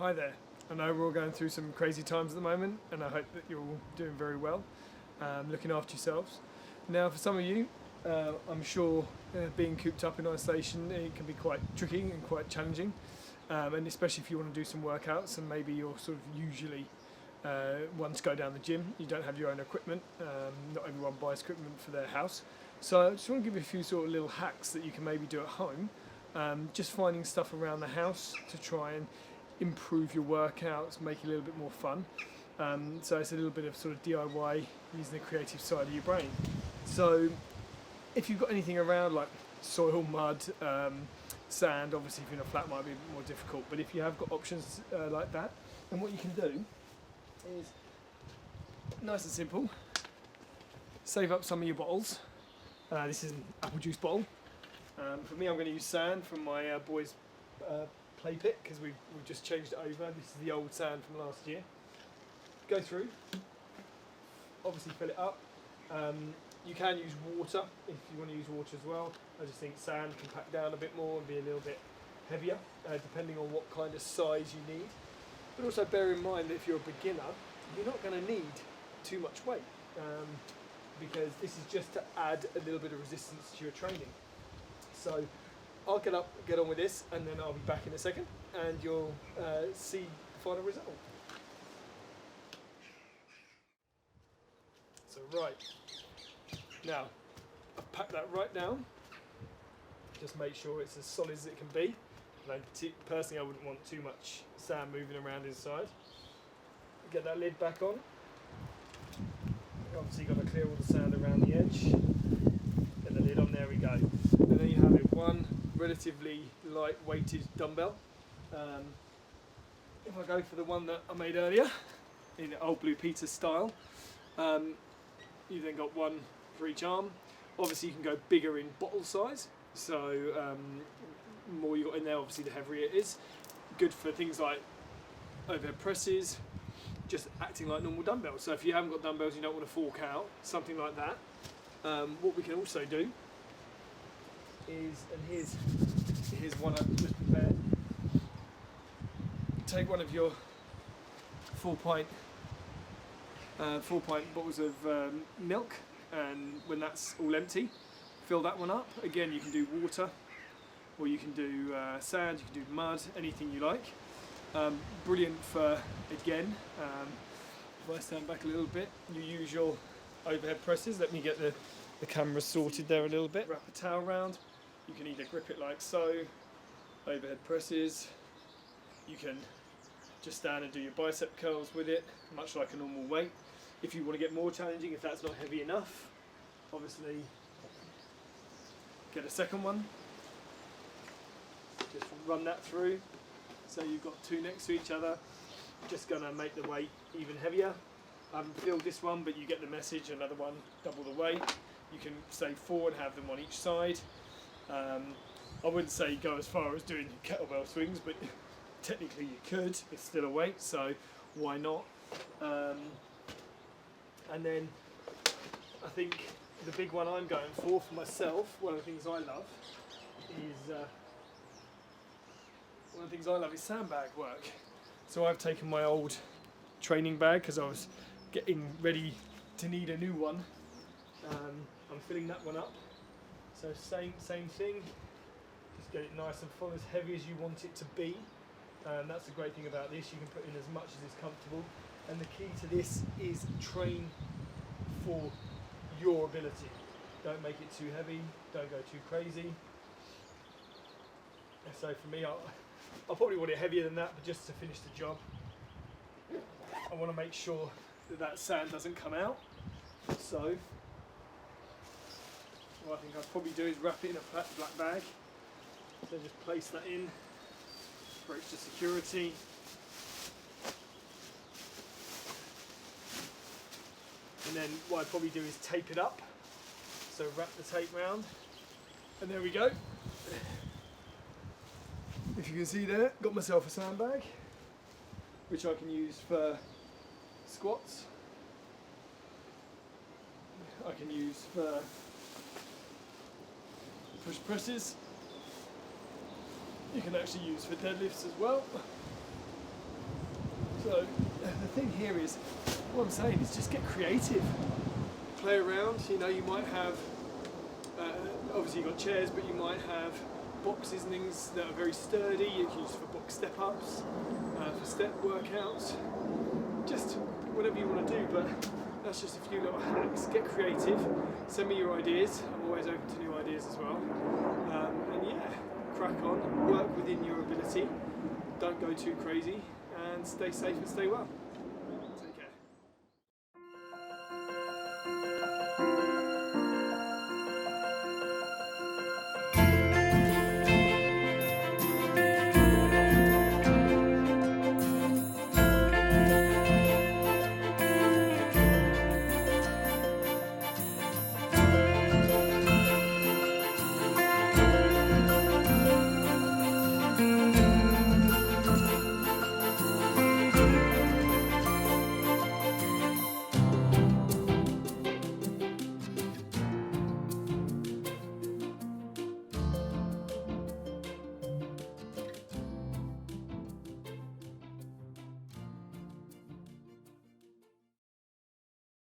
Hi there. I know we're all going through some crazy times at the moment, and I hope that you're all doing very well, looking after yourselves. Now, for some of you, I'm sure being cooped up in isolation, it can be quite tricky and quite challenging, and especially if you want to do some workouts and maybe you're sort of usually one to go down the gym, you don't have your own equipment. Not everyone buys equipment for their house. So I just want to give you a few sort of little hacks that you can maybe do at home. Just finding stuff around the house to try and improve your workouts, make it a little bit more fun. So it's a little bit of sort of DIY using the creative side of your brain. So if you've got anything around like soil, mud, sand, obviously if you're in a flat it might be a bit more difficult, but if you have got options like that, then what you can do is nice and simple. Save up some of your bottles. This is an apple juice bottle. For me, I'm going to use sand from my boys' play pit because we've just changed it over. This is the old sand from last year. Go through, obviously fill it up. You can use water if you want to use water as well. I just think sand can pack down a bit more and be a little bit heavier depending on what kind of size you need. But also bear in mind that if you're a beginner, you're not going to need too much weight because this is just to add a little bit of resistance to your training. So I'll get on with this, and then I'll be back in a second, and you'll see the final result. So right, now I've packed that right down. Just make sure it's as solid as it can be. Personally, I wouldn't want too much sand moving around inside. Get that lid back on. Obviously got to clear all the sand around the edge. Get the lid on, there we go. And then you have it one relatively light weighted dumbbell. If I go for the one that I made earlier, in the old Blue Peter style, you've then got one for each arm. Obviously you can go bigger in bottle size, so the more you got in there, obviously the heavier it is. Good for things like overhead presses, just acting like normal dumbbells. So if you haven't got dumbbells, you don't want to fork out, something like that. What we can also do is, and here's one I've just prepared. Take one of your 4 pint bottles of milk, and when that's all empty, fill that one up. Again, you can do water, or you can do sand, you can do mud, anything you like. Brilliant for, again, if I stand back a little bit, you use your overhead presses. Let me get the camera sorted there a little bit. Wrap a towel round. You can either grip it like so, overhead presses. You can just stand and do your bicep curls with it, much like a normal weight. If you want to get more challenging, if that's not heavy enough, obviously get a second one. Just run that through. So you've got two next to each other. Just going to make the weight even heavier. I haven't filled this one, but you get the message. Another one, double the weight. You can say 4 and have them on each side. I wouldn't say go as far as doing kettlebell swings, but technically you could. It's still a weight, so why not? And then I think the big one I'm going for myself, one of the things I love is sandbag work. So I've taken my old training bag because I was getting ready to need a new one. I'm filling that one up. So same thing. Just get it nice and full, as heavy as you want it to be. That's the great thing about this. You can put in as much as is comfortable. And the key to this is train for your ability. Don't make it too heavy. Don't go too crazy. So for me, I'll probably want it heavier than that, but just to finish the job, I want to make sure that sand doesn't come out. So what I think I'll probably do is wrap it in a black bag. So just place that in for extra security. And then what I'd probably do is tape it up. So wrap the tape round, and there we go. If you can see there, got myself a sandbag, which I can use for squats. I can use for push presses. You can actually use for deadlifts as well. So the thing here is, what I'm saying is just get creative. Play around, you know, you might have, obviously you've got chairs, but you might have boxes and things that are very sturdy. You can use for box step-ups, for step workouts, just whatever you want to do, but that's just a few little hacks. Get creative, send me your ideas, I'm always open to new ideas as well. And yeah, crack on, work within your ability, don't go too crazy, and stay safe and stay well.